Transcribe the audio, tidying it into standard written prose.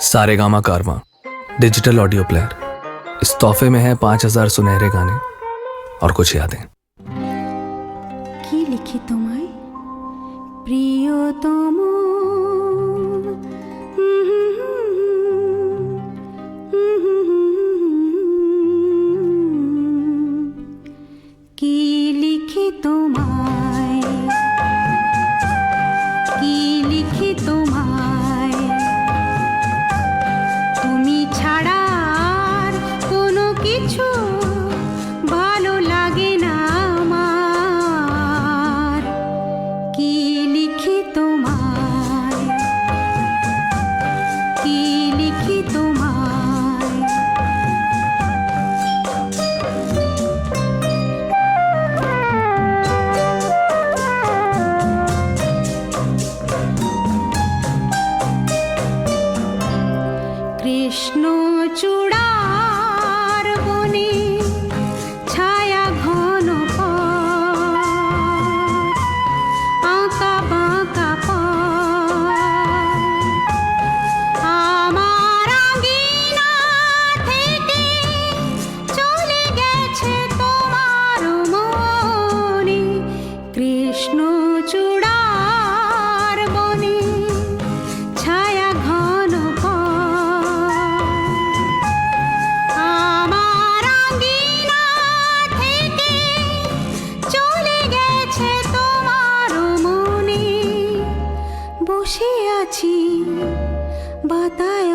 सारेगामा कारवां digital audio player. इस तोहफे में है 5000 सुनहरे गाने और कुछ यादें। কি লিখি তোমায় প্রিয়তম, কি লিখি তোমায়, কি লিখি তোমায়, তুমি ছাড়া আর কোনো কিছু ভালো লাগে না আমার। কি লিখি তোমায়, কি লিখি তোমায়, কৃষ্ণ চূড়ার বনে ছায়া ঘন পথ, আঁকা বাঁকা পথ, আমার আঙিনা থেকে চলে গেছে তোমার মনে। কৃষ্ণ চূড়ার বনে ছায়া ঘন পথ, আমার আঙিনা থেকে চলে গেছে তোমার মনে। বসে আছি বাতায়